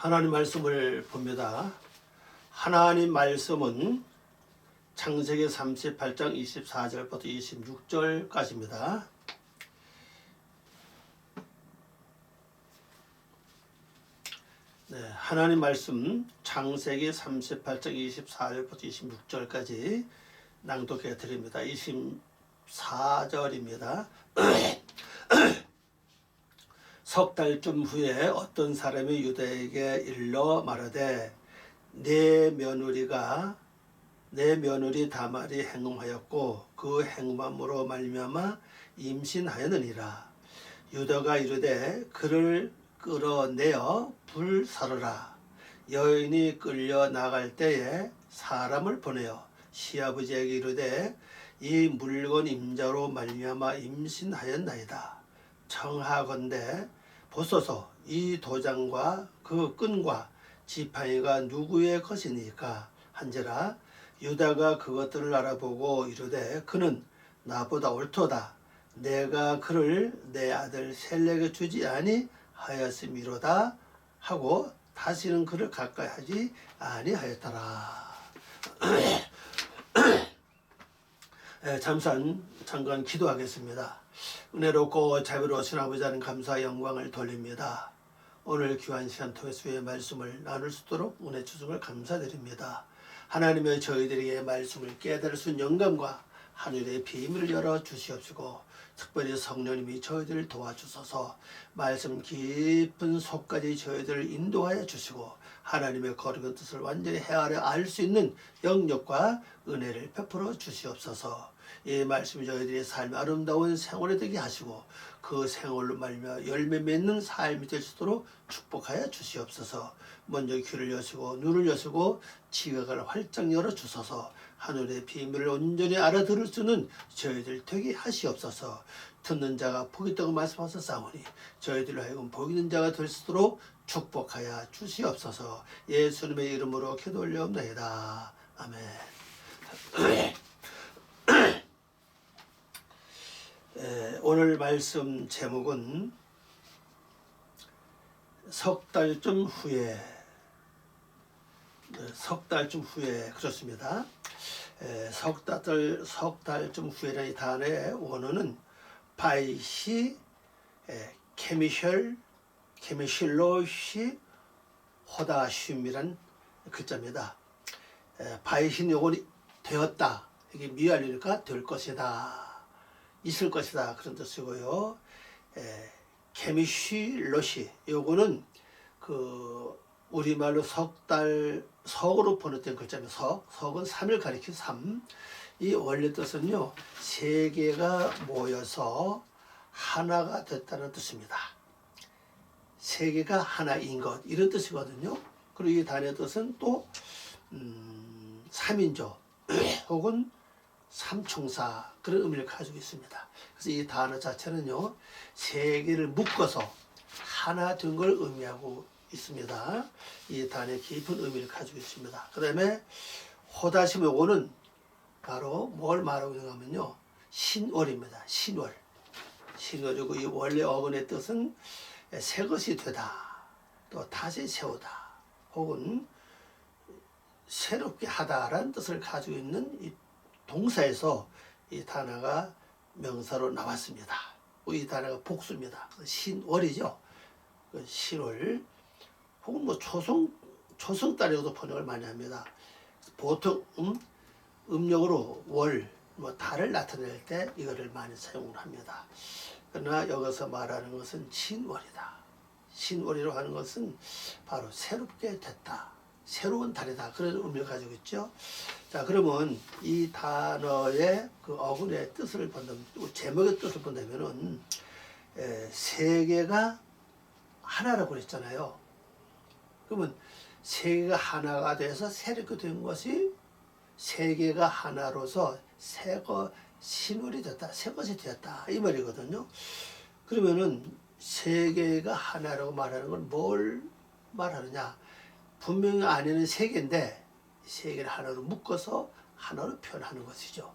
하나님 말씀을 봅니다. 하나님 말씀은 창세기 38장 24절부터 26절까지입니다. 네, 하나님 말씀 창세기 38장 24절부터 26절까지 낭독해 드립니다. 24절입니다. 석 달쯤 후에 어떤 사람이 유다에게 일러 말하되 내 며느리 다말이 행음하였고 그 행음함으로 말미암아 임신하였느니라. 유다가 이르되 그를 끌어내어 불사르라. 여인이 끌려 나갈 때에 사람을 보내어 시아버지에게 이르되 이 물건 임자로 말미암아 임신하였나이다. 청하건대 보소서 이 도장과 그 끈과 지팡이가 누구의 것이니까 한지라. 유다가 그것들을 알아보고 이르되 그는 나보다 옳도다. 내가 그를 내 아들 셀렉에 주지 아니하였음이로다 하고 다시는 그를 가까이 하지 아니하였더라. 잠깐 기도하겠습니다. 은혜롭고 자비로우신 아버지 하나님 감사와 영광을 돌립니다. 오늘 귀한 시간 통해서 주의 말씀을 나눌 수 있도록 은혜 주심을 감사드립니다. 하나님의 저희들에게 말씀을 깨달을 수 있는 영감과 하늘의 비밀을 열어 주시옵시고 특별히 성령님이 저희들을 도와주셔서 말씀 깊은 속까지 저희들을 인도하여 주시고 하나님의 거룩한 뜻을 완전히 헤아려 알 수 있는 영역과 은혜를 베풀어 주시옵소서. 이 말씀이 저희들의 삶의 아름다운 생활이 되게 하시고 그 생활로 말미암아 열매 맺는 삶이 될 수 있도록 축복하여 주시옵소서. 먼저 귀를 여시고 눈을 여시고 지각을 활짝 열어 주셔서 하늘의 비밀을 온전히 알아들을 수 있는 저희들 되게 하시옵소서. 듣는 자가 복이 있다고 말씀하셨사오니 저희들로 하여금 복 있는 자가 될 수 있도록 축복하여 주시옵소서. 예수님의 이름으로 기도 올려옵나이다. 아멘. 오늘 말씀 제목은 석 달쯤 후에 그렇습니다. 석 달쯤 후에라는 이 단어의 원어는 바이시 케미실로시 호다쉼이란 글자입니다. 바이신 요건이 되었다. 이게 미완이니까 될 것이다. 있을 것이다. 그런 뜻이고요. 케미실로시 요거는 그 우리말로 석으로 번역된 글자입니다. 석은 3을 가리키는 3. 이 원래 뜻은요, 세 개가 모여서 하나가 됐다는 뜻입니다. 세 개가 하나인 것, 이런 뜻이거든요. 그리고 이 단어의 뜻은 또 3인조 혹은 삼총사, 그런 의미를 가지고 있습니다. 그래서 이 단어 자체는요, 세 개를 묶어서 하나 된 걸 의미하고 있습니다. 이 단어의 깊은 의미를 가지고 있습니다. 그 다음에 호다심 요거는 바로 뭘 말하고 있는가 하면요, 신월입니다. 신월이고 이 원래 어근의 뜻은 새 것이 되다, 또 다시 세우다, 혹은 새롭게 하다라는 뜻을 가지고 있는 이 동사에서 이 단어가 명사로 나왔습니다. 이 단어가 복수입니다. 신월이죠. 신월 혹은 뭐 초승달이라고도 번역을 많이 합니다. 보통 음력으로 월, 달을 나타낼 때 이거를 많이 사용을 합니다. 그러나 여기서 말하는 것은 신월이다. 신월이라고 하는 것은 바로 새롭게 됐다, 새로운 달이다, 그런 의미를 가지고 있죠. 자, 그러면 이 단어의 그 어근의 뜻을 본다면, 제목의 뜻을 본다면은 세 개가 하나라고 그랬잖아요. 그러면 세 개가 하나가 돼서 새롭게 된 것이 세 개가 하나로서 신월이 됐다, 새 것이 되었다, 이 말이거든요. 그러면은 세 개가 하나라고 말하는 건 뭘 말하느냐? 분명히 안에는 세 개인데 세 개를 하나로 묶어서 하나로 표현하는 것이죠.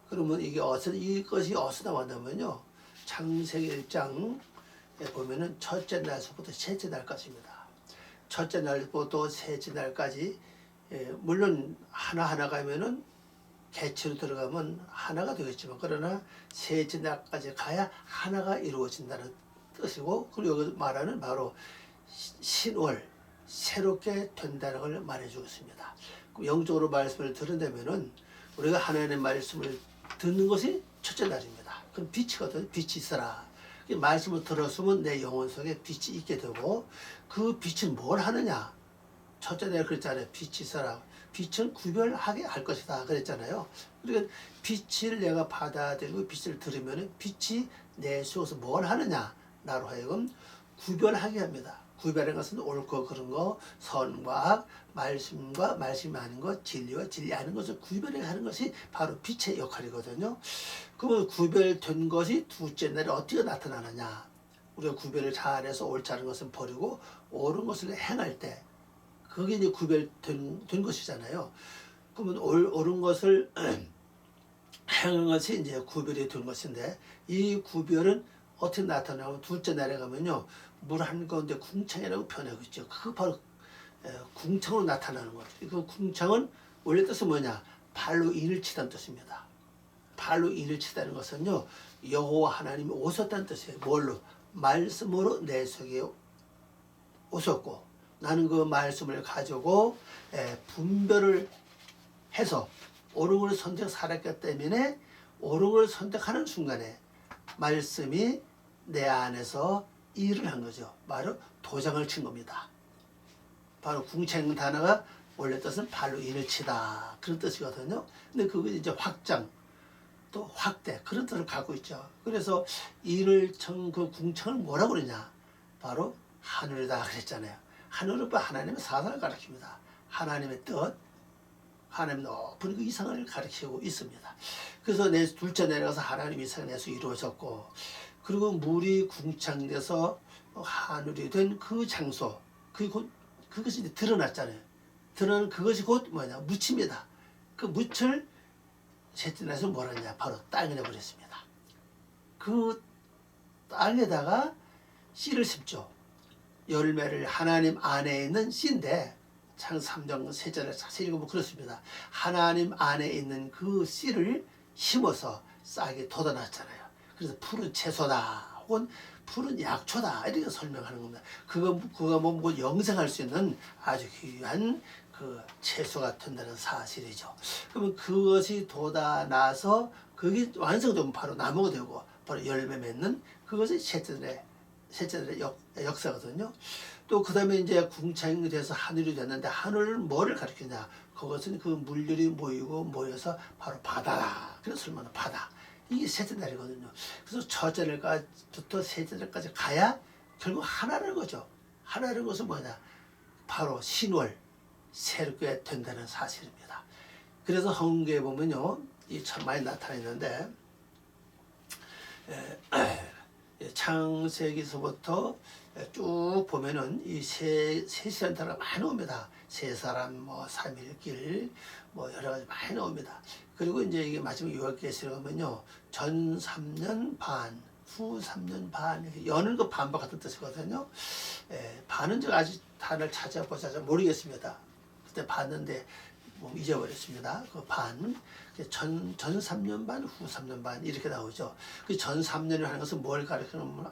그러면 이것이 어디서 나왔냐면요, 창세기 1장에 보면은 첫째 날서부터 셋째 날까지입니다. 첫째 날부터 셋째 날까지 물론 하나하나 가면은 개체로 들어가면 하나가 되겠지만 그러나 셋째 날까지 가야 하나가 이루어진다는 뜻이고 그리고 여기 말하는 바로 신월 새롭게 된다는 걸 말해주고 있습니다. 영적으로 말씀을 들은다면은 우리가 하나님의 말씀을 듣는 것이 첫째 날입니다. 그럼 빛이거든. 빛이 있어라. 말씀을 들었으면 내 영혼 속에 빛이 있게 되고 그 빛은 뭘 하느냐? 첫째 날 그랬잖아요. 빛이 있어라. 빛은 구별하게 할 것이다. 그랬잖아요. 그러니까 빛을 내가 받아들이고 빛을 들으면 빛이 내 속에서 뭘 하느냐? 나로 하여금 구별하게 합니다. 구별하는 것은 옳고 그른 거, 선과 악, 말씀과 말씀이 아닌 것, 진리와 진리 아닌 것을 구별하게 하는 것이 바로 빛의 역할이거든요. 그러면 구별된 것이 둘째 날에 어떻게 나타나느냐? 우리가 구별을 잘해서 옳지 않은 것을 버리고 옳은 것을 행할 때 그게 이제 구별된 것이잖아요. 그러면 옳은 것을 행한 것이 이제 구별이 된 것인데 이 구별은 어떻게 나타나면 둘째 날에 가면요. 물 한가운데 궁창이라고 표현하고 있죠. 그거 바로 궁창으로 나타나는 거죠. 그 궁창은 원래 뜻은 뭐냐? 발로 인을 치다는 뜻입니다. 발로 인을 치다는 것은요. 여호와 하나님이 오셨다는 뜻이에요. 뭘로? 말씀으로 내 속에 오셨고 나는 그 말씀을 가지고 분별을 해서 옳은 걸 선택하였기 때문에 옳은 걸 선택하는 순간에 말씀이 내 안에서 일을 한 거죠. 바로 도장을 친 겁니다. 바로 궁창 단어가 원래 뜻은 발로 인을 치다 그런 뜻이거든요. 근데 그게 이제 확장 또 확대 그런 뜻을 갖고 있죠. 그래서 인을 친 그 궁창을 뭐라고 그러냐? 바로 하늘이다 그랬잖아요. 하늘은 하나님의 사상을 가리킵니다. 하나님의 뜻, 하나님의 높은 그 이상을 가리키고 있습니다. 그래서 내 둘째 내려가서 하나님 이상을 내서 이루어졌고 그리고 물이 궁창돼서 하늘이 된 그 장소 그것이 이제 드러났잖아요. 드러난 그것이 곧 뭐냐? 묻힙니다. 그 묻을 셋째 날에서 뭘 하냐? 바로 땅에 내버렸습니다. 그 땅에다가 씨를 심죠. 열매를 하나님 안에 있는 씨인데 창세기 3장 셋째 날 자세히 읽으면 그렇습니다. 하나님 안에 있는 그 씨를 심어서 싹이 돋아났잖아요. 그래서 푸른 채소다 혹은 푸른 약초다 이렇게 설명하는 겁니다. 그거 뭐 영생할 수 있는 아주 귀한 그 채소가 된다는 사실이죠. 그러면 그것이 돋아나서 그게 완성되면 바로 나무가 되고 바로 열매 맺는 그것이 셋째 날의 역사거든요. 또 그 다음에 이제 궁창이 돼서 하늘이 됐는데 하늘은 뭐를 가리키냐? 그것은 그 물들이 모여서 바로 바다다. 그래서 설명하는 바다. 이게 셋째 날이거든요. 그래서 첫째 날부터 셋째 날까지 가야 결국 하나라는 거죠. 하나라는 것은 뭐냐? 바로 신월, 새롭게 된다는 사실입니다. 그래서 성경에 보면요. 이 참 많이 나타나 있는데 창세기서부터 쭉 보면은 이 세 단어가 많이 나옵니다. 세 사람, 뭐 삼일길, 뭐 여러 가지 많이 나옵니다. 그리고 이제 이게 마지막 요한계시록 하면요, 전 3년 반, 후 3년 반, 여는 그 반과 같은 뜻이거든요. 반은 제가 아직 단어를 찾아보자 모르겠습니다. 그때 봤는데 뭐 잊어버렸습니다. 그 반, 전 3년 반, 후 3년 반 이렇게 나오죠. 그 전 3년을 하는 것은 뭘 가르치면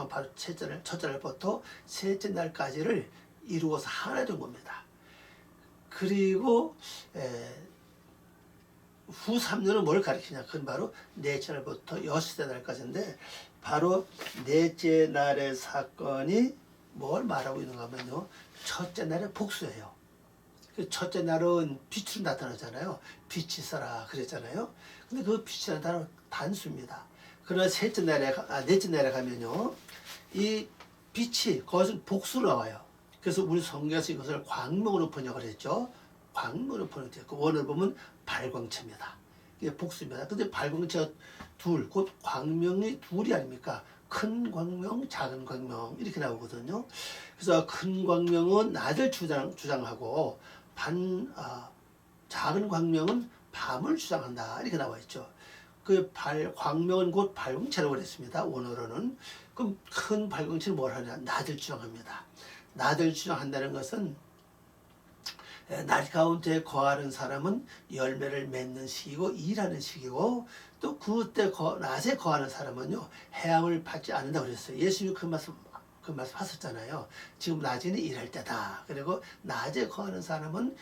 바로 첫째 날부터 셋째 날까지를 이루어서 하나 된 겁니다. 그리고 후 3년은 뭘 가리키냐? 그건 바로 넷째 날부터 여섯째 날까지인데 바로 넷째 날의 사건이 뭘 말하고 있는가 하면요. 첫째 날의 복수예요. 첫째 날은 빛으로 나타나잖아요. 빛이 있어라 그랬잖아요. 근데 그 빛이라는 단어는 단수입니다. 그러나 넷째 날에 가면요. 이 빛이 거기서 복수로 나와요. 그래서 우리 성경에서 이것을 광명으로 번역을 했죠. 광명으로 번역했고 원어를 보면 발광체입니다. 이게 복수입니다. 근데 발광체가 둘, 곧 광명이 둘이 아닙니까? 큰 광명, 작은 광명 이렇게 나오거든요. 그래서 큰 광명은 낮을 주장하고 작은 광명은 밤을 주장한다 이렇게 나와 있죠. 그 광명은 곧 발광체라고 그랬습니다. 원어로는. 그럼 큰 발광체는 뭘 하냐? 낮을 주장합니다. 낮을 주장한다는 것은 낮 가운데 거하는 사람은 열매를 맺는 시기고 일하는 시기고, 또 그때 낮에 거하는 사람은요 해함을 받지 않는다고 그랬어요. 예수님이 그 말씀 하셨잖아요. 지금 낮에는 일할 때다. 그리고 낮에 거하는 사람은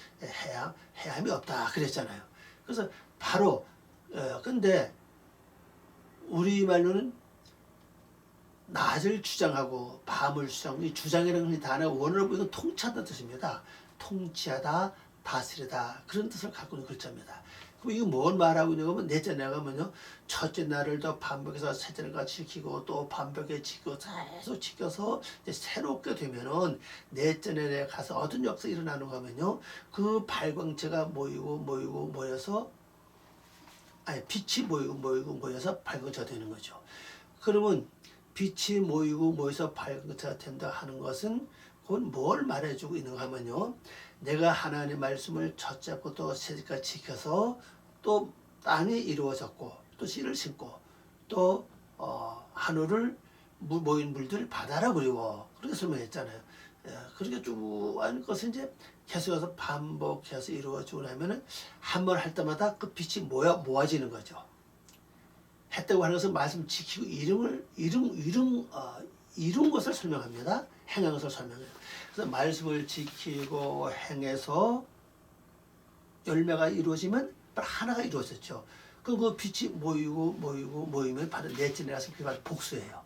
해함이 없다 그랬잖아요. 그래서 바로 근데 우리말로는 낮을 주장하고 밤을 주장하고, 이 주장이라는 단어가 원어로 보면 통치하다는 뜻입니다. 통치하다, 다스리다, 그런 뜻을 갖고 있는 글자입니다. 그럼 이거 뭘 말하고 있냐 하면, 넷째 날가면요 첫째 날을 더 반복해서 셋째 날까지 지키고 또 반복해 지키고 계속 지켜서 이제 새롭게 되면은 넷째 날에 가서 어떤 역사가 일어나는가 하면요, 그 발광체가 모여서 빛이 모여서 발광체가 되는 거죠. 그러면 빛이 모여서 발광체가 된다 하는 것은 그건 뭘 말해주고 있는가 하면요, 내가 하나님의 말씀을 첫째부터 셋째까지 지켜서 또 땅이 이루어졌고 또 씨를 심고 또 하늘을 모인 물들을 바다라 그리고 그렇게 설명했잖아요. 그렇게 쭉 하는 것은 이제 계속해서 반복해서 이루어지고 나면은 한 번 할 때마다 그 빛이 모아지는 거죠. 했다고 하는 것은 말씀 지키고 이룬 것을 설명합니다. 행한 것을 설명해요. 그래서 말씀을 지키고 행해서 열매가 이루어지면 하나가 이루어졌죠. 그럼 그 빛이 모이면 바로 넷째 날에서 그게 바로 복수예요.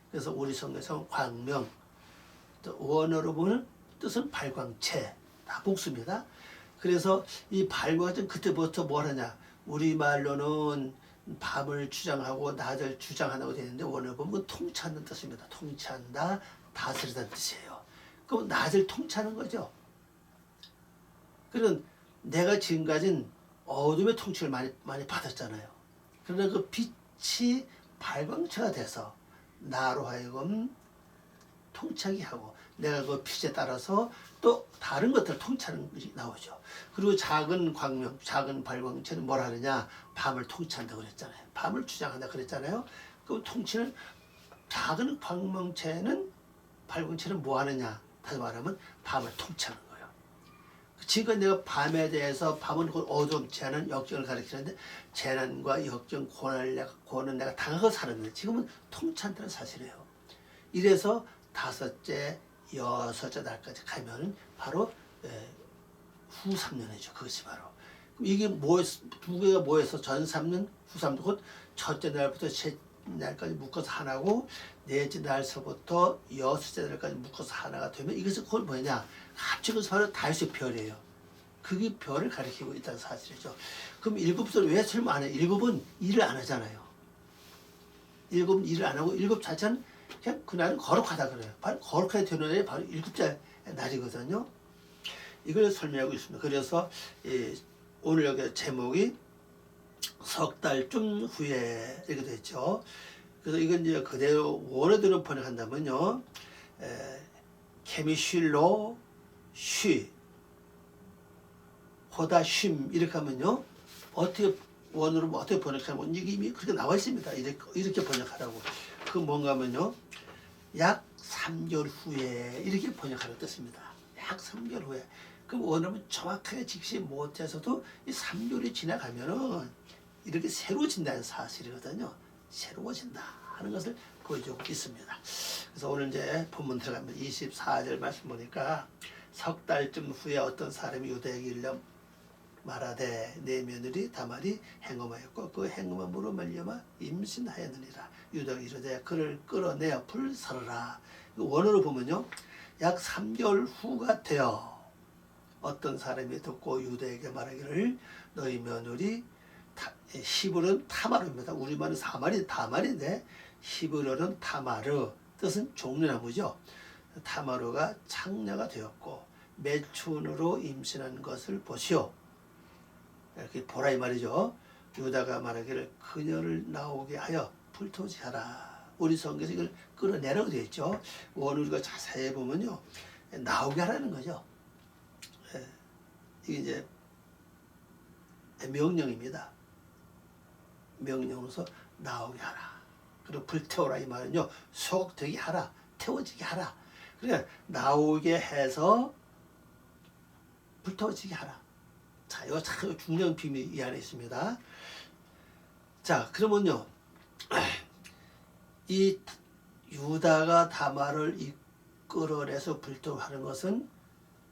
그래서 우리 성경에서 광명, 또 원어로 보는 뜻은 발광체, 다 복수입니다. 그래서 이 발광은 그때부터 뭘 하냐, 우리말로는 밤을 주장하고 낮을 주장한다고 되는데 원어로 보면 통치하는 뜻입니다. 통치한다, 다스리다는 뜻이에요. 그럼 낮을 통치하는 거죠. 그런 내가 지금까지는 어둠의 통치를 많이 받았잖아요. 그러나 그 빛이 발광체가 돼서 나로 하여금 통치하게 하고, 내가 그 빛에 따라서 또 다른 것들을 통치하는 것이 나오죠. 그리고 작은 광명, 작은 발광체는 뭘 하느냐, 밤을 통치한다고 그랬잖아요. 밤을 주장한다 그랬잖아요. 그 통치는, 작은 발광체는 뭐 하느냐, 다시 말하면 밤을 통치하는 거예요. 지금 내가 밤에 대해서, 밤은 어둠, 재난, 역경을 가리키는데, 재난과 역경, 고난은 내가 당하고 살았는데 지금은 통치한다는 사실이에요. 이래서 다섯째, 여섯째 날까지 가면은 바로 후 3년이죠. 그것이 바로. 이게 두 개가 모여서 전 3년, 후 3년, 곧 첫째 날부터 셋째 날까지 묶어서 하나고, 넷째 날서부터 여섯째 날까지 묶어서 하나가 되면 이것은 그걸 뭐냐, 합치고서 바로 다윗의 별이에요. 그게 별을 가리키고 있다는 사실이죠. 그럼 일곱을 왜 설명 안 해요? 일곱은 일을 안 하잖아요. 일곱은 일을 안 하고, 일곱 자체는 그냥 그날은 거룩하다 그래요. 바로 거룩하게 되는 날이 바로 일곱째 날이거든요. 이걸 설명하고 있습니다. 그래서 오늘 여기 제목이 석 달쯤 후에 이렇게 됐죠. 그래서 이건 이제 그대로 원어대로 번역한다면요, 케미슐로 쉬 호다 쉼 이렇게 하면요, 어떻게 원어로 어떻게 번역하면 이게 이미 그렇게 나와 있습니다. 이렇게 번역하라고. 그 뭔가 하면요, 약 3개월 후에 이렇게 번역하는 뜻입니다. 약 3개월 후에. 그럼 원어는 정확하게 직시 못해서도 이 3개월이 지나가면은 이렇게 새로워진다는 사실이거든요. 새로워진다 하는 것을 보여주고 있습니다. 그래서 오늘 이제 본문 들어가면 24절 말씀 보니까, 석 달쯤 후에 어떤 사람이 유대에게 일러 말하되 내 며느리 다말이 행음하였고 그 행음함으로 말미암아 임신하였느니라. 유다가 이르되 그를 끌어내어 불살으라. 원어로 보면요, 약 3개월 후가 되어 어떤 사람이 듣고 유대에게 말하기를 너희 며느리, 히브리어는 타마르입니다. 우리말은 다말인데 히브리어는 타마르, 뜻은 종려나무죠. 타마르가 창녀가 되었고 매춘으로 임신한 것을 보시오. 이렇게 보라 이 말이죠. 유다가 말하기를 그녀를 나오게 하여 불토지하라. 우리 성경에서 이걸 끌어내라고 되어 있죠. 원어가 자세히 보면요, 나오게 하라는 거죠. 이게 이제 명령입니다. 명령으로서 나오게 하라. 그리고 불태워라 이 말은요, 소극되게 하라, 태워지게 하라. 그러니까 나오게 해서 불태워지게 하라. 자, 이거 참 중요한 비밀이 이 안에 있습니다. 자, 그러면요, 이 유다가 다말을 이끌어내서 불태워하는 것은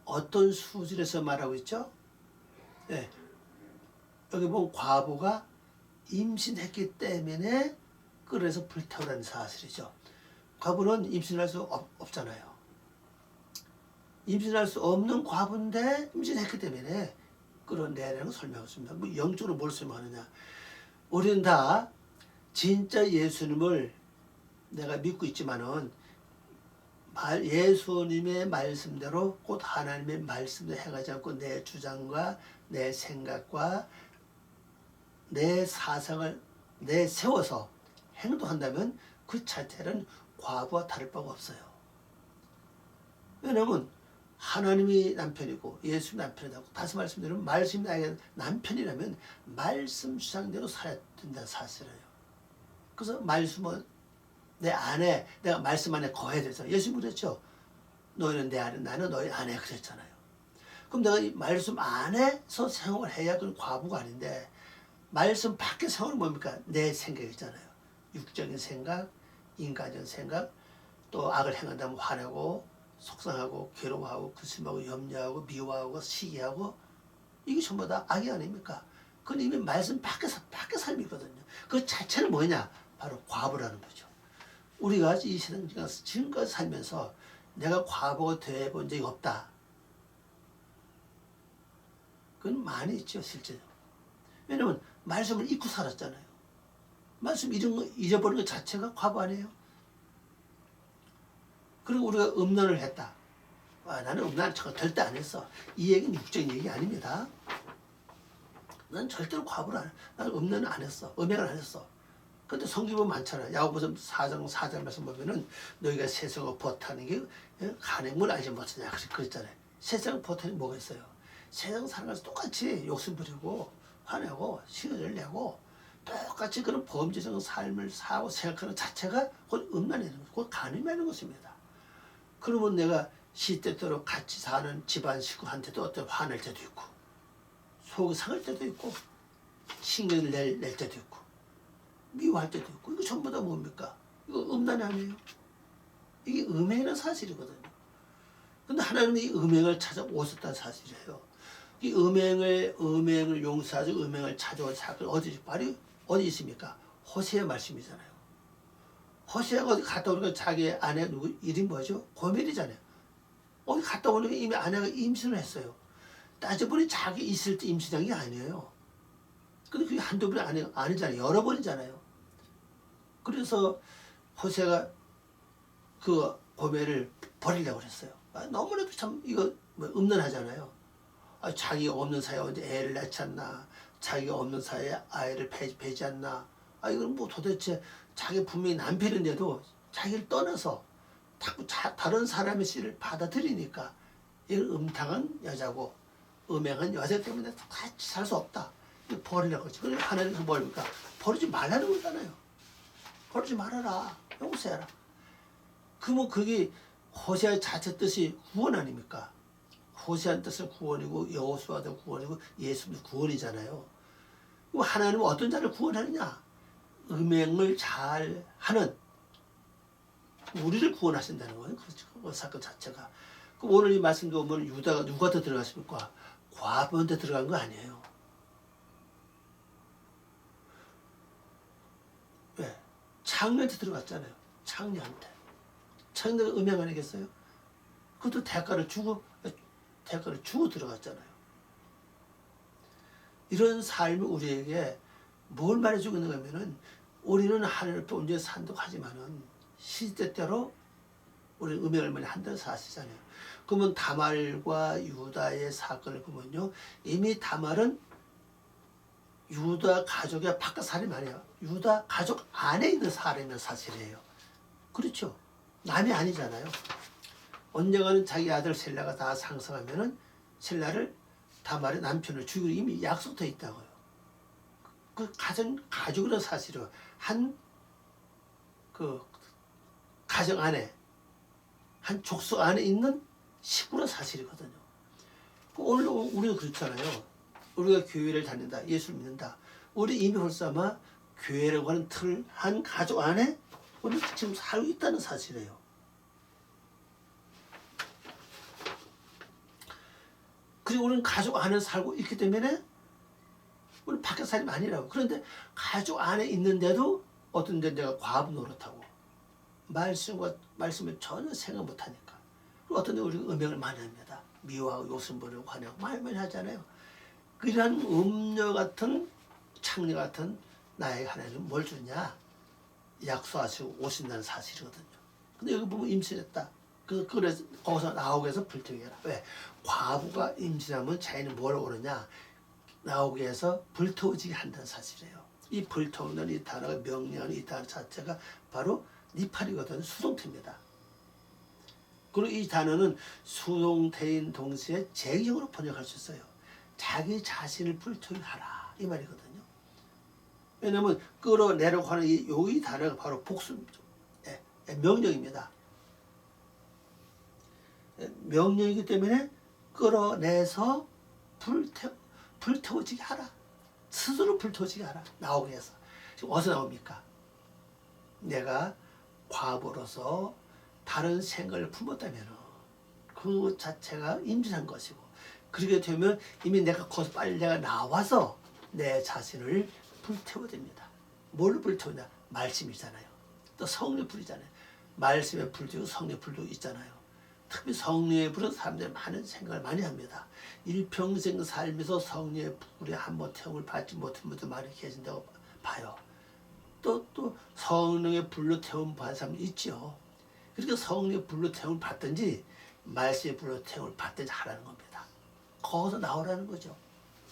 어떤 수준에서 말하고 있죠? 네. 여기 보면 과부가 임신했기 때문에 끌어내서 불태우라는 사실이죠. 과부는 임신할 수 없잖아요. 임신할 수 없는 과부인데 임신했기 때문에 끌어내라는 걸 설명하고 있습니다. 뭐 영적으로 뭘 설명하느냐. 우리는 다 진짜 예수님을 내가 믿고 있지만은 예수님의 말씀대로 곧 하나님의 말씀대로 행하지 않고 내 주장과 내 생각과 내 사상을 내세워서 행동한다면 그 자체는 과부와 다를 바가 없어요. 왜냐하면 하나님이 남편이고 예수님이 남편이라고 다시 말씀드리면 말씀이 나에게 남편이라면 말씀 주장대로 살아야 된다는 사실이에요. 그래서 말씀은 내 안에 내가 말씀 안에 거해야 되죠. 예수님 그랬죠. 너희는 내 안에 나는 너희 안에 그랬잖아요. 그럼 내가 이 말씀 안에서 생활해야 그건 과부가 아닌데 말씀 밖에 생활은 뭡니까? 내 생각이잖아요. 육적인 생각, 인간적인 생각, 또 악을 행한다면 화내고 속상하고 괴로워하고 근심하고 염려하고 미워하고 시기하고 이게 전부 다 악이 아닙니까? 그건 이미 말씀 밖의 삶이거든요. 그 자체는 뭐냐? 바로 과부라는 거죠. 우리가 이 세상 지금까지 살면서 내가 과부가 돼본 적이 없다. 그건 많이 있죠, 실제로. 왜냐면 말씀을 잊고 살았잖아요. 말씀 잊어버린 것 자체가 과부 아니에요? 그리고 우리가 음란을 했다. 나는 음란 절대 안 했어. 이 얘기는 육적인 얘기 아닙니다. 난 절대로 과부를 안 해. 난 음란을 안 했어. 음행을 안 했어. 근데 성경은 많잖아. 야고보서 4장 4절 말씀 보면은 너희가 세상을 버타는 게 간행물 알지 못하냐 그랬잖아요. 세상 버타는 뭐가 있어요? 세상 살아가서 똑같이 욕심 부리고 화내고 시간을 내고 똑같이 그런 범죄적 삶을 사고 생각하는 자체가 그건 음란이라는 거죠. 그건 간음이라는 것입니다. 그러면 내가 시때때로 같이 사는 집안 식구한테도 어떤 화낼 때도 있고 속이 상할 때도 있고 신경을 낼 때도 있고 미워할 때도 있고 이거 전부 다 뭡니까? 이거 음란이 아니에요. 이게 음행이라는 사실이거든요. 근데 하나님이 이 음행을 찾아 오셨다는 사실이에요. 이 음행을 용서하고 음행을 찾아온 사건 어디 있습니까? 호세의 말씀이잖아요. 호세가 어디 갔다 오니까 자기 아내 누구 이름이 뭐죠? 고멜이잖아요. 어디 갔다 오니까 이미 아내가 임신을 했어요. 따져보니 자기 있을 때 임신한 게 아니에요. 근데 그게 한두 번이 아니잖아요. 여러 번이잖아요. 그래서 호세가 그 고멜을 버리려고 그랬어요. 너무나도 참 이거 음란하잖아요. 자기가 없는 사이에 언제 애를 낳잖나. 자기가 없는 사이에 아이를 배지않나. 이건 뭐 도대체 자기 분명히 남편인데도 자기를 떠나서 자꾸 다른 사람의 씨를 받아들이니까 이건 음탕한 여자고 음행한 여자 때문에 같이 살 수 없다. 이거 버리려고 하지. 그러니까 하나님은 뭡니까? 버리지 말라는 거잖아요. 버리지 말아라. 용서해라. 그러면 그게 호세아의 자체 뜻이 구원 아닙니까? 호세아의 뜻은 구원이고 여호수아도 구원이고 예수도 구원이잖아요. 그럼 하나님은 어떤 자를 구원하느냐? 음행을 잘 하는 우리를 구원하신다는 거예요. 그렇죠. 그 사건 자체가. 그럼 오늘 이 말씀도 보면 유다가 누구한테 들어갔습니까? 과부한테 들어간 거 아니에요. 왜? 창녀한테 들어갔잖아요. 창녀한테. 창녀가 음행 아니겠어요? 그것도 대가를 주고 들어갔잖아요. 이런 삶이 우리에게 뭘 말해주고 있는가 하면은 우리는 하늘을 온전히 산독하지만은 시대때로 우리는 음행을 많이 한다는 사실이잖아요. 그러면 다말과 유다의 사건을 보면요. 이미 다말은 유다 가족의 바깥 사람이 아니에요. 유다 가족 안에 있는 사람이라는 사실이에요. 그렇죠. 남이 아니잖아요. 언젠가는 자기 아들 셀라가 다 상승하면은 셀라를 다말의 남편을 죽이기로 이미 약속되어 있다고요. 그 가족이라는 사실은 한 그 가정 안에 한 족속 안에 있는 시구나 사실이거든요. 오늘 우리가 그렇잖아요. 우리가 교회를 다닌다, 예수를 믿는다. 우리 이미 벌써 아마 교회라고 하는 틀, 한 가족 안에 우리 지금 살고 있다는 사실이에요. 그리고 우리는 가족 안에 살고 있기 때문에 우리는 밖에 사람이 아니라고. 그런데 가족 안에 있는데도 어떤 데 내가 과부 노릇하고 말씀을 전혀 생각 못하니까. 그리고 어떤 데 우리가 음행을 많이 합니다. 미워하고 욕심 부리고 화내고 많이 하잖아요. 그러한 음녀 같은 창녀 같은 나에게 하나님은 뭘 주냐? 약속하시고 오신다는 사실이거든요. 근데 여기 보면 임신했다. 그래서 거기서 나오게 해서 불태우게 해라. 왜? 과부가 임신하면 자기는 뭘 오느냐? 나오게 해서 불태워지게 한다는 사실이에요. 이 불태우는 이 단어가 명령하는 이 단어 자체가 바로 니팔이거든요. 수동태입니다. 그리고 이 단어는 수동태인 동시에 제형으로 번역할 수 있어요. 자기 자신을 불태우게 하라 이 말이거든요. 왜냐하면 끌어내려고 하는 이 단어가 바로 복수입니다. 명령입니다. 명령이기 때문에 끌어내서 불태워지게 하라. 스스로 불태워지게 하라. 나오게 해서. 지금 어디서 나옵니까? 내가 과부로서 다른 생각을 품었다면 그 자체가 임신한 것이고, 그렇게 되면 이미 내가 거기서 빨리 내가 나와서 내 자신을 불태워야 됩니다. 뭘로 불태우냐? 말씀이잖아요. 또 성령의 불이잖아요. 말씀의 불도 있고 성령의 불도 있잖아요. 특히 성령의 불은 사람들이 많은 생각을 많이 합니다. 일평생 살면서 성령의 불에 한번 태움을 받지 못한 분들 많이 계신다고 봐요. 또 성령의 불로 태움 받은 사람이 있죠. 그러니까 성령의 불로 태움을 받든지 말씀의 불로 태움을 받든지 하라는 겁니다. 거기서 나오라는 거죠.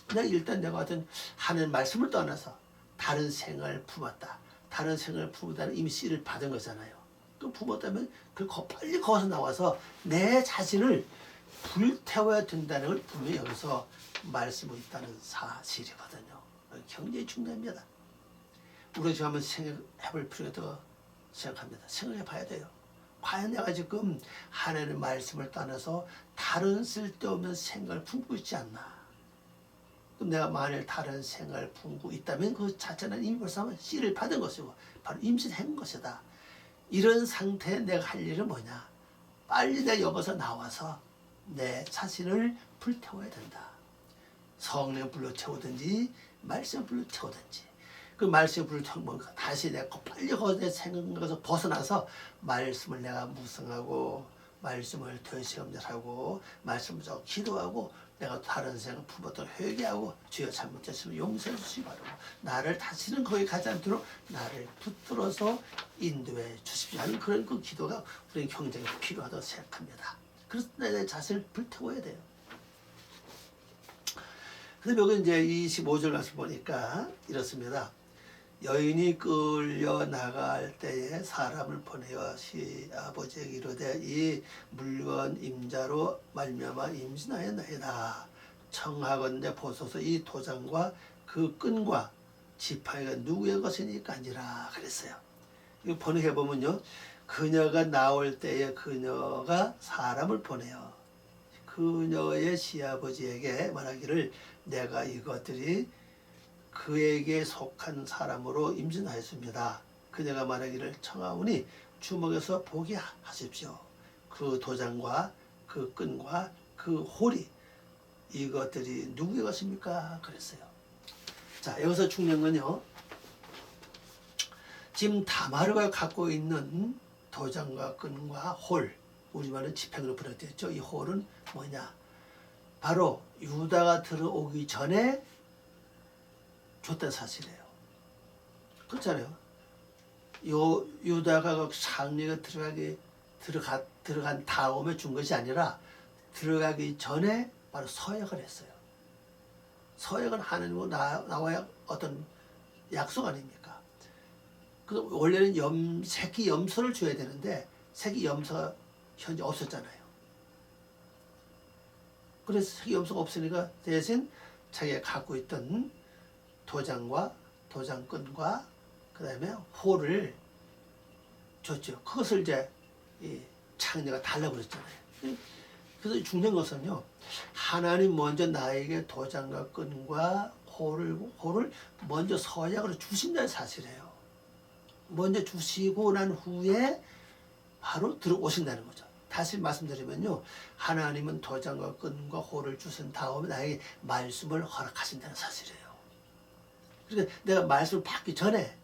내가 어떤 하는 말씀을 떠나서 다른 생각을 품었다. 다른 생각을 품었다는 이미 씨를 받은 거잖아요. 그 품었다면 빨리 거기서 나와서 내 자신을 불태워야 된다는 걸 분명히 여기서 말씀하고 있다는 사실이거든요. 굉장히 중요합니다. 우리가 지금 한번 생각해볼 필요가 있다고 생각합니다. 생각해 봐야 돼요. 과연 내가 지금 하나님의 말씀을 떠나서 다른 쓸데없는 생각을 품고 있지 않나? 그럼 내가 만일 다른 생각을 품고 있다면 그 자체는 이미 벌써 씨를 받은 것이고 바로 임신한 것이다. 이런 상태에 내가 할 일은 뭐냐? 빨리 내가 여기서 나와서 내 자신을 불태워야 된다. 성령 불로 태우든지 말씀 불로 태우든지. 그 말씀을 불로 태우면 다시 내가 빨리 거기에 생각에서 벗어나서 말씀을 내가 묵상하고 말씀을 되새김질하고 말씀을 좀 기도하고 내가 다른 생각 품었던 회개하고 주여 잘못했으면 용서해 주시기 바라고 나를 다시는 거기 가지 않도록 나를 붙들어서 인도해 주십시오 하는 그런 그 기도가 우리는 굉장히 필요하다고 생각합니다. 그래서 내 자신을 불태워야 돼요. 그런데 여기 이제 25절 가서 보니까 이렇습니다. 여인이 끌려 나갈 때에 사람을 보내어 시아버지에게 이르되 이 물건 임자로 말미암아 임신하였나이다. 청하건대 보소서 이 도장과 그 끈과 지팡이가 누구의 것이니까 아니라 그랬어요. 이거 번역해 보면요, 그녀가 나올 때에 그녀가 사람을 보내어 그녀의 시아버지에게 말하기를 내가 이것들이 그에게 속한 사람으로 임신하였습니다. 그녀가 말하기를 청하오니 주먹에서 보게 하십시오. 그 도장과 그 끈과 그 홀이 이것들이 누구의 것입니까? 그랬어요. 자, 여기서 중요한 건요, 지금 다마르가 갖고 있는 도장과 끈과 홀, 우리말은 지팡이로 번역되었죠. 이 홀은 뭐냐? 바로 유다가 들어오기 전에 줬던 사실이에요. 그렇잖아요. 유다가 상례가 들어간 다음에 준 것이 아니라 들어가기 전에 바로 서약을 했어요. 서약은 하나님과 나와야 어떤 약속 아닙니까? 그 원래는 새끼 염소를 줘야 되는데 새끼 염소가 현재 없었잖아요. 그래서 새끼 염소가 없으니까 대신 자기가 갖고 있던 도장과 도장끈과 그 다음에 홀을 줬죠. 그것을 이제 창녀가 달라버렸잖아요. 그래서 중요한 것은요, 하나님 먼저 나에게 도장과 끈과 호를 먼저 서약으로 주신다는 사실이에요. 먼저 주시고 난 후에 바로 들어오신다는 거죠. 다시 말씀드리면요, 하나님은 도장과 끈과 호를 주신 다음에 나에게 말씀을 허락하신다는 사실이에요. 그러니까 내가 말씀을 받기 전에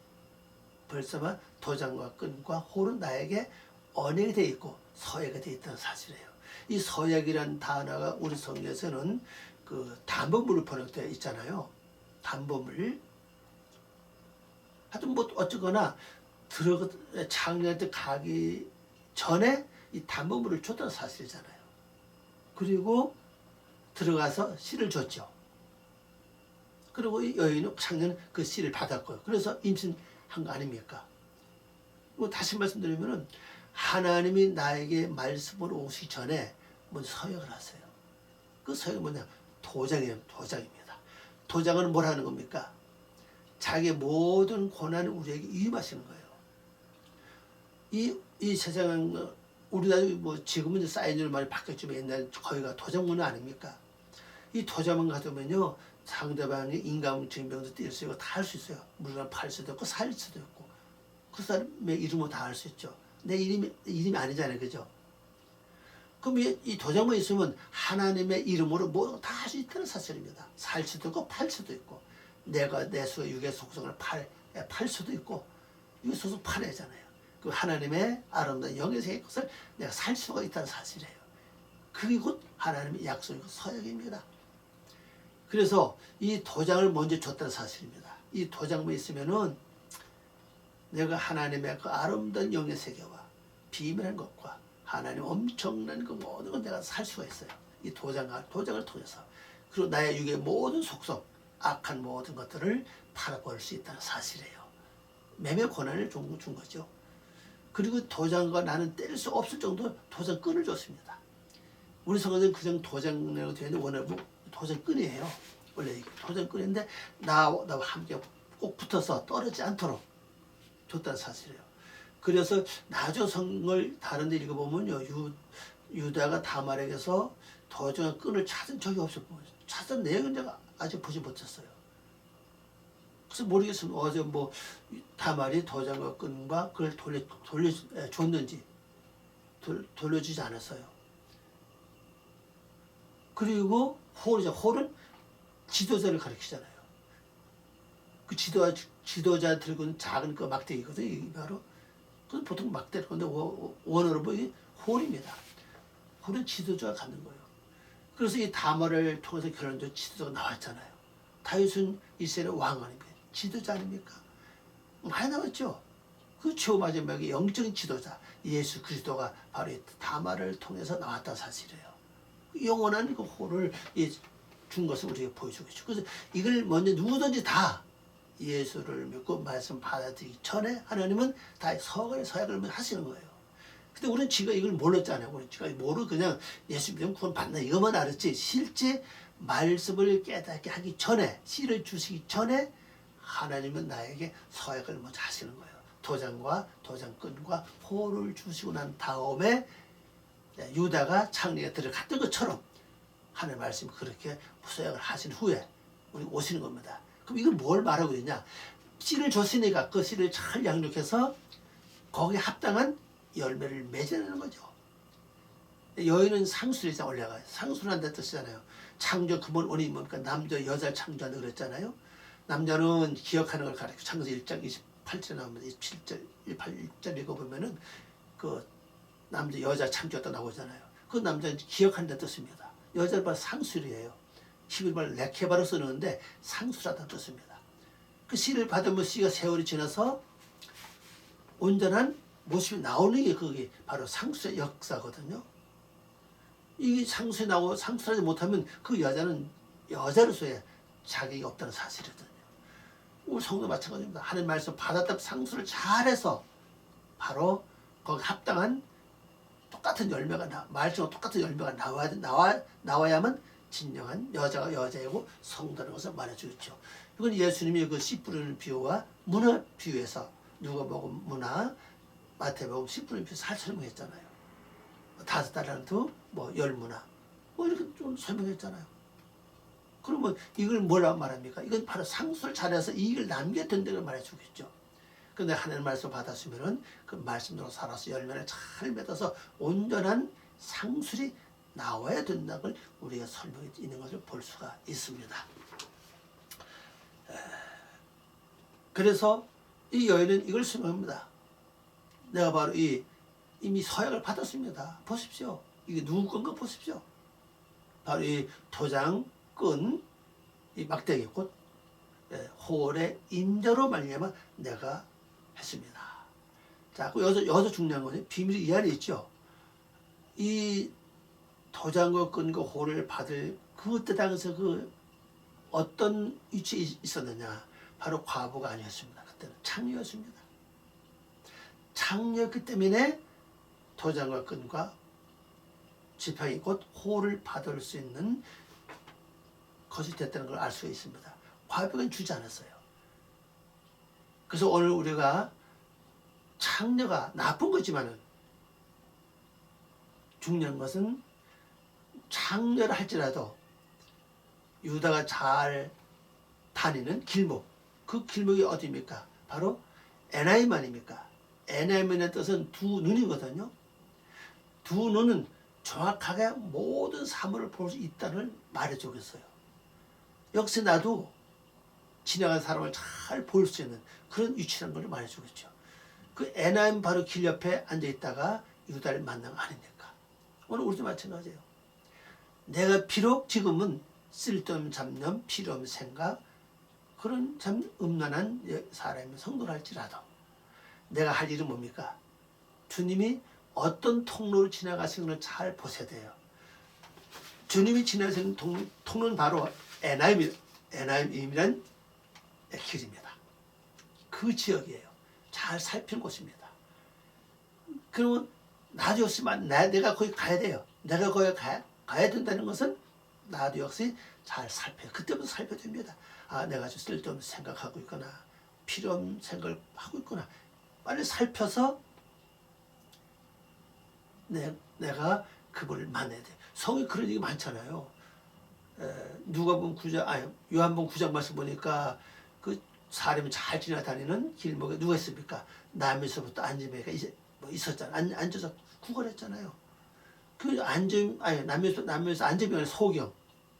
벌써만 도장과 끈과 호는 나에게 언약이 되어 있고 서약이 되어 있다는 사실이에요. 이 서약이라는 단어가 우리 성경에서는 그 담보물로 번역되어 있잖아요. 담보물. 하여튼 뭐 어쩌거나 창녀한테 가기 전에 이 담보물을 줬다는 사실이잖아요. 그리고 들어가서 씨를 줬죠. 그리고 이 여인은 창녀는 그 씨를 받았고요. 그래서 임신한 거 아닙니까? 뭐 다시 말씀드리면은 하나님이 나에게 말씀으로 오시기 전에 먼저 서약을 하세요. 그 서약이 뭐냐? 도장입니다. 도장은 뭘 하는 겁니까? 자기의 모든 고난을 우리에게 위임하시는 거예요. 이 세상은 우리나라 뭐 지금은 이제 사인으로 많이 바뀌었지만 옛날 거기가 도장문화 아닙니까? 이 도장만 가져오면요, 상대방의 인감 증명도 띄울 수 있고 다 할 수 있어요. 물건 팔 수도 있고 살 수도 있고 그 사람의 이름으로 다 할 수 있죠. 내 이름이 아니잖아요, 그죠? 그럼 이 도장만 있으면 하나님의 이름으로 뭐 다 할 수 있다는 사실입니다. 살 수도 있고 팔 수도 있고, 내가 내 수의 육의 속성을 팔 수도 있고, 육의 속성 팔아야잖아요. 그 하나님의 아름다운 영의 세계의 것을 내가 살 수가 있다는 사실이에요. 그게 곧 하나님의 약속이고 서약입니다. 그래서 이 도장을 먼저 줬다는 사실입니다. 이 도장만 있으면은 내가 하나님의 그 아름다운 영의 세계와 비밀한 것과 하나님 엄청난 그 모든 걸 내가 살 수가 있어요. 이 도장을 통해서. 그리고 나의 육의 모든 속성, 악한 모든 것들을 팔아버릴 수 있다는 사실이에요. 매매 권한을 준 거죠. 그리고 도장과 나는 뗄 수 없을 정도 도장끈을 줬습니다. 우리 성경은 그냥 도장이라고 되어 있는데 원래 뭐 도장끈이에요. 원래 도장끈인데 나와 함께 꼭 붙어서 떨어지지 않도록 줬다는 사실이에요. 그래서 나조성을 다른 데 읽어보면요, 유다가 다말에게서 도장의 끈을 찾은 적이 없어요. 찾은 내용은 제가 아직 보지 못했어요. 그래서 모르겠습니다. 어제 뭐 다말이 도장과 끈과 그걸 돌려줬는지 돌려주지 않았어요. 그리고 홀은 지도자를 가리키잖아요. 그 지도자 들고 있는 작은 그 막대기거든요. 이게 바로 그건 보통 막대일 건데 원어로 보이 홀입니다. 홀은 지도자가 갖는 거예요. 그래서 이 다말을 통해서 결혼적 지도자가 나왔잖아요. 다윗은 이스라엘 왕 아닙니까? 지도자 아닙니까? 많이 나왔죠. 그 마지막에 영적인 지도자 예수 그리스도가 바로 이 다말을 통해서 나왔다는 사실이에요. 영원한 그 홀을 준 것을 우리에게 보여주고 있죠. 그래서 이걸 먼저 누구든지 다 예수를 믿고 말씀 받아들이기 전에 하나님은 다 서약을 하시는 거예요. 근데 우리는 지가 이걸 몰랐잖아요. 우리는 지가 모르고 그냥 예수 믿으면 구원 받나 이것만 알았지, 실제 말씀을 깨닫게 하기 전에, 씨를 주시기 전에 하나님은 나에게 서약을 먼저 하시는 거예요. 도장끈과 호를 주시고 난 다음에 유다가 창녀가 들어갔던 것처럼 하나님 말씀이 그렇게 서약을 하신 후에 우리 오시는 겁니다. 그럼 이걸 뭘 말하고 있냐? 씨를 줬으니까 그 씨를 잘 양육해서 거기에 합당한 열매를 맺어내는 거죠. 여인은 상술이자 올라가요. 상술한다는 뜻이잖아요. 창조 근본 원인이 뭡니까? 남자 여자를 창조한다 그랬잖아요. 남자는 기억하는 걸 가르쳐. 창조기 1장 28절에 나옵니다. 27절, 1절 읽어보면은 그 남자 여자 창조했다 나오잖아요. 그 남자는 기억한다는 뜻입니다. 여자는 바로 상술이에요. 히브리말 레케바로 쓰는데 상술하다는 뜻입니다. 그 씨를 받으면 씨가 세월이 지나서 온전한 모습이 나오는 게 그게 바로 상술의 역사거든요. 이게 상술하지 못하면 그 여자는 여자로서의 자격이 없다는 사실이거든요. 우리 성도 마찬가지입니다. 하나님 말씀 받았다고 상술을 잘해서 바로 거기 합당한 똑같은 열매가 말씀과 똑같은 열매가 나와야만 진정한 여자가 여자이고 성도라는 것을 말해주겠죠. 이건 예수님이 그 씨 뿌리는 비유와 문화 비유에서 누가복음 문화, 마태복음 씨 뿌리는 비유 잘 설명했잖아요. 5달란트, 뭐 열무나 뭐 이렇게 좀 설명했잖아요. 그러면 이걸 뭐라고 말합니까? 이건 바로 상수를 잘해서 이익을 남겨야 된다고 말해주겠죠. 근데 하나님 말씀 받았으면은 그 말씀대로 살아서 열매를 잘 맺어서 온전한 상술이 나와야 된다는 걸 우리가 설명해 있는 것을 볼 수가 있습니다. 그래서 이 여인은 이걸 설명합니다. 내가 바로 이미 서약을 받았습니다. 보십시오. 이게 누구 건가 보십시오. 바로 이 도장 끈 이 막대기 곧 홀의 임자로 말미암아 내가 했습니다. 자, 여기서 중요한 것은 비밀이 이 안에 있죠. 이 도장과 끈과 홀을 받을 그때 당시에 그 어떤 위치에 있었느냐? 바로 과부가 아니었습니다. 그때는 창녀였습니다. 창녀였기 때문에 도장과 끈과 지팡이 곧 홀을 받을 수 있는 것이 됐다는 걸 알 수가 있습니다. 과부는 주지 않았어요. 그래서 오늘 우리가 창녀가 나쁜 거지만은 중요한 것은 창녀를 할지라도 유다가 잘 다니는 길목, 그 길목이 어디입니까? 바로 에나임 아닙니까? 에나임의 뜻은 두 눈이거든요. 두 눈은 정확하게 모든 사물을 볼 수 있다는 말해주겠어요. 역시 나도 지나간 사람을 잘 볼 수 있는 그런 위치라는 걸 말해주겠죠. 그 에나임 바로 길 옆에 앉아있다가 유다를 만난 거 아닙니까? 오늘 우리도 마찬가지예요. 내가 비록 지금은 쓸데없는 잡념, 필요없는 생각, 그런 참 음란한 사람이 성도를 할지라도 내가 할 일은 뭡니까? 주님이 어떤 통로로 지나가시는 걸 잘 보셔야 돼요. 주님이 지나가시는 통로는 바로 에나임이란 길입니다. 그 지역이에요. 잘 살피는 곳입니다. 그러면 나도 역시 내가 거기 가야 돼요. 내가 거기 가야 된다는 것은 나도 역시 잘 살펴요. 그때부터 살펴야 됩니다. 아, 내가 좀 쓸데없는 생각하고 있거나 필요없는 생각을 하고 있구나. 빨리 살펴서 내가 그분을 만나야 돼. 성에 그런 얘기 많잖아요. 누가복음 9장, 요한복음 9장 말씀 보니까 그 사람이 잘 지나다니는 길목에 누가 있습니까? 남에서부터 앉으매가 있었잖아요. 앉아서 구걸했잖아요. 그 남에서 앉으면 소경,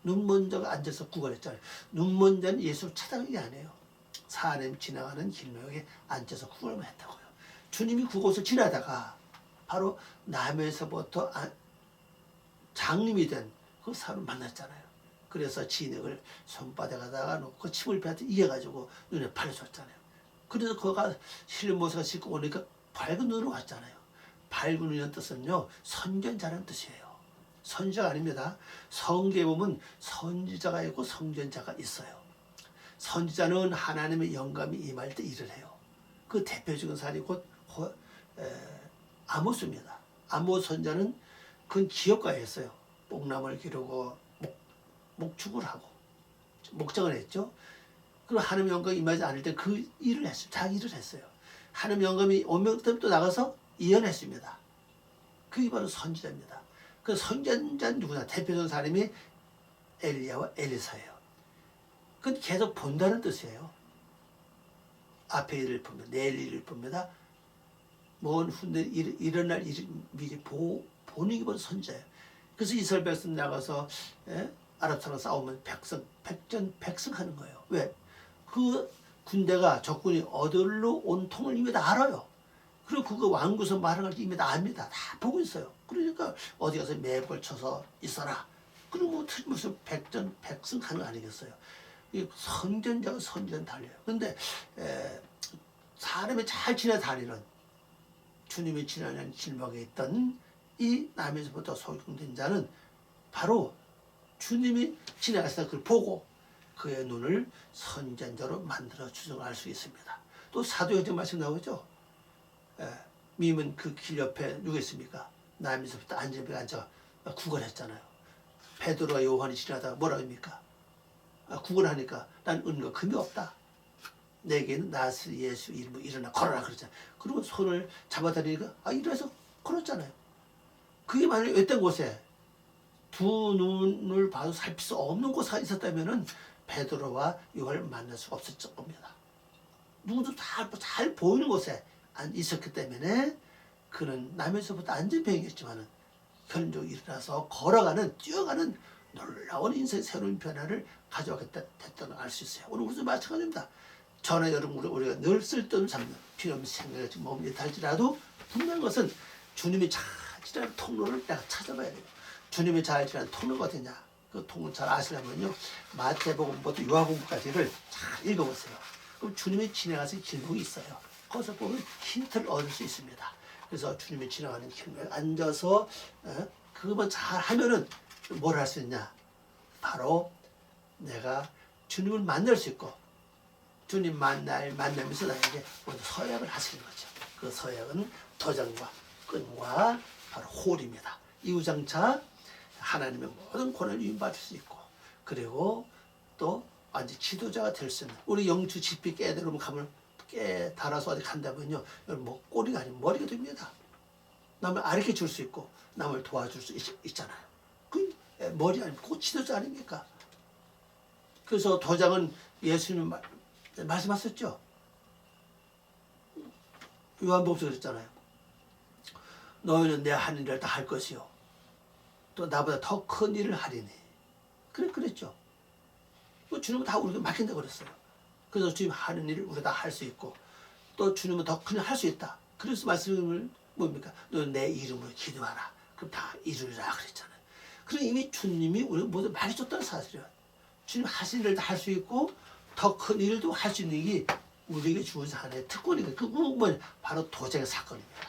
눈먼 자가 앉아서 구걸했잖아요. 눈먼 자는 예수를 찾아간 게 아니에요. 사람 지나가는 길목에 앉아서 구걸만 했다고요. 주님이 그곳을 지나다가 바로 남에서부터 장님이 된 그 사람을 만났잖아요. 그래서 진흙을 손바닥에다가 놓고 침을 뱉어 이어가지고 눈에 바르셨잖아요. 그래서 그가 실모서가 싣고 오니까 밝은 눈으로 왔잖아요. 밝은 눈이라는 뜻은요, 선견자라는 뜻이에요. 선지자가 아닙니다. 성경에 보면 선지자가 있고 선견자가 있어요. 선지자는 하나님의 영감이 임할 때 일을 해요. 그 대표적인 사람이 곧 아모스입니다. 아모스 선지자는 그건 기업가였어요. 뽕나무를 기르고 목축을 하고 목장을 했죠. 그리고 하나님 영감이 임하지 않을 때 그 일을 했어요. 자기 일을 했어요. 하나님 영감이 오면 또 나가서 예언했습니다. 그게 바로 선지자입니다. 그 선지자는 누구나 대표적인 사람이 엘리야와 엘리사예요. 그건 계속 본다는 뜻이에요. 앞에 일을 봅니다. 내일 일을 봅니다. 먼 후에 일어날 일을 미리 보는 게 바로 선지자예요. 그래서 이스라엘 백성 나가서 아랍 사람 싸우면 백전백승하는 거예요. 왜? 그 군대가 적군이 어디로 온 통을 이미 다 알아요. 그리고 그거 왕구서 말하는 걸 이미 다 압니다. 다 보고 있어요. 그러니까 어디 가서 매벌 쳐서 있어라. 그리고 뭐 틀림없이 백전백승하는 거 아니겠어요? 이 선전자가 선전 달려요. 그런데 사람이 잘 지나다니는 주님이 지나는 길목에 있던 이 남에서부터 소경된 자는 바로 주님이 지나가서 그걸 보고 그의 눈을 선전자로 만들어 주정할 수 있습니다. 또 사도행전 말씀 나오죠. 미문 그 길 옆에 누가 있습니까? 남에서부터 안전병 앉아 구걸했잖아요. 베드로와 요한이 지나다가 뭐라 합니까? 구걸하니까 난 은과 금이 없다. 내게는 나스 예수 이름으로 일어나 걸어라 그러잖아요. 그리고 손을 잡아다니니까 일어나서 걸었잖아요. 그게 만약에 외딴 곳에 두 눈을 봐도 살필 수 없는 곳에 있었다면은 베드로와 요한을 만날 수가 없었을 겁니다. 누구도 잘 보이는 곳에 있었기 때문에 그는 남에서부터 안전병이었지만은 결론적으로 일어나서 걸어가는, 뛰어가는 놀라운 인생의 새로운 변화를 가져가겠다는 걸 알 수 있어요. 오늘 우리도 마찬가지입니다. 저나 여러분, 우리가 늘 쓸데없는 삶, 필요없는 생각을 지금 몸에 할지라도 분명한 것은 주님이 잘 지나는 통로를 내가 찾아봐야 돼요. 주님이 잘 지나는 통로가 어디냐? 그 통로 잘 아시려면요, 마태복음부터 요한복음까지를 잘 읽어보세요. 그럼 주님이 지나가신 길목이 있어요. 거기서 보면 힌트를 얻을 수 있습니다. 그래서 주님이 지나가는 길목에 앉아서 그것만 잘 하면은 뭘 할 수 있냐? 바로 내가 주님을 만날 수 있고, 주님 만나면서 나에게 먼저 서약을 하시는 거죠. 그 서약은 도장과 끈과 바로 홀입니다. 이후장차 하나님의 모든 권한을 위임받을 수 있고, 그리고 또 완전 지도자가 될 수 있는, 우리 영주 집이 깨달으면 달아서 어디 간다면요, 여러분 뭐 꼬리가 아니면 머리가 됩니다. 남을 가르쳐 줄 수 있고 남을 도와줄 수 있잖아요. 그 머리 아니면 그 지도자 아닙니까? 그래서 도장은 예수님 말씀하셨죠. 요한복음서 그랬잖아요. 너희는 내 하는 일을 다 할 것이요, 또 나보다 더 큰 일을 하리니. 그랬죠. 주님은 다 우리가 맡긴다고 그랬어요. 그래서 주님 하는 일을 우리가 다 할 수 있고, 또 주님은 더 큰 일을 할 수 있다. 그래서 말씀을 뭡니까? 너는 내 이름으로 기도하라. 그럼 다 이루리라 그랬잖아요. 그럼 이미 주님이 우리 모두 말해줬다는 사실이에요. 주님 하신 일을 다 할 수 있고 더 큰 일도 할 수 있는 게 우리에게 주어진 하나의 특권이니까, 그건 바로 도장의 사건입니다.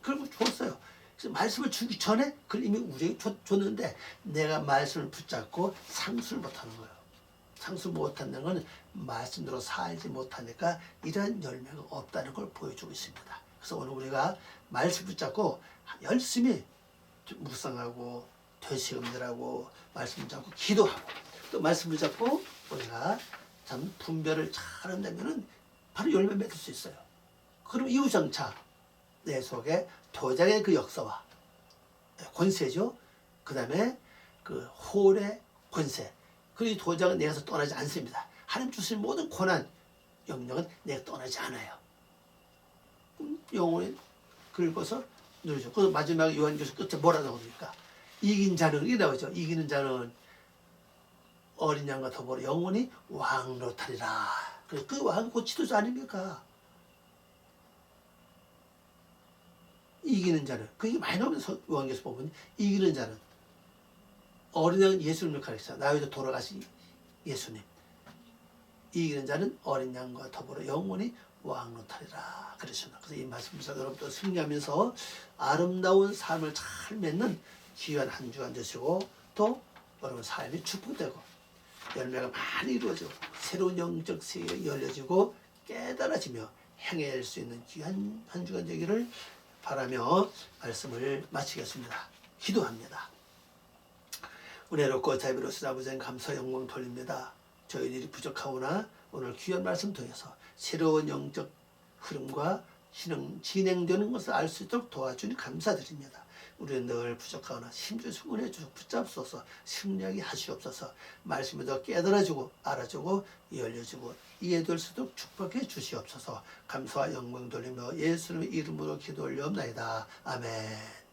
그런 거 줬어요. 그래서 말씀을 주기 전에 그걸 이미 우리에게 줬는데, 내가 말씀을 붙잡고 상수를 못하는 거예요. 상수 못한다는 건 말씀대로 살지 못하니까 이러한 열매가 없다는 걸 보여주고 있습니다. 그래서 오늘 우리가 말씀 붙잡고 열심히 묵상하고 되새김질하고 말씀 붙잡고 기도하고 또 말씀 붙잡고 우리가 참 분별을 잘 한다면은 바로 열매 맺을 수 있어요. 그럼 이후장차 내 속에 도장의 그 역사와 권세죠. 그 다음에 그 홀의 권세. 그리고 도장은 내가서 떠나지 않습니다. 하나님 주신 모든 고난, 영역은 내가 떠나지 않아요. 영혼이 긁어서 누르죠. 그래서 마지막에 요한계시록 끝에 뭐라 나옵니까? 이긴 자는, 이게 나오죠. 이기는 자는 어린 양과 더불어 영원히 왕노타리라. 그래서 그 왕은 곧 지도자 아닙니까? 이기는 자는, 그게 많이 나오면서 요한계시록 보면 이기는 자는, 어린 양은 예수님을 가르치잖아요. 나 위해서 돌아가신 예수님. 이기는 자는 어린 양과 더불어 영원히 왕노타리라 그러셨나. 그래서 이 말씀을 여러분도 승리하면서 아름다운 삶을 잘 맺는 귀한 한 주간 되시고, 또 여러분 삶이 축복되고 열매가 많이 이루어지고 새로운 영적 세계가 열려지고 깨달아지며 행해낼 수 있는 귀한 한 주간 되기를 바라며 말씀을 마치겠습니다. 기도합니다. 은혜롭고 자비로우신 아버지, 감사 영광 돌립니다. 저희 일이 부족하오나 오늘 귀한 말씀 통해서 새로운 영적 흐름과 진행되는 것을 알 수 있도록 도와주니 감사드립니다. 우리는 늘 부족하거나 힘주시고 은혜 주시고 붙잡소서, 승리하게 하시옵소서. 말씀을 더 깨달아주고 알아주고 열려주고 이해될 수 있도록 축복해 주시옵소서. 감사와 영광 돌리며 예수님의 이름으로 기도 올려옵나이다. 아멘.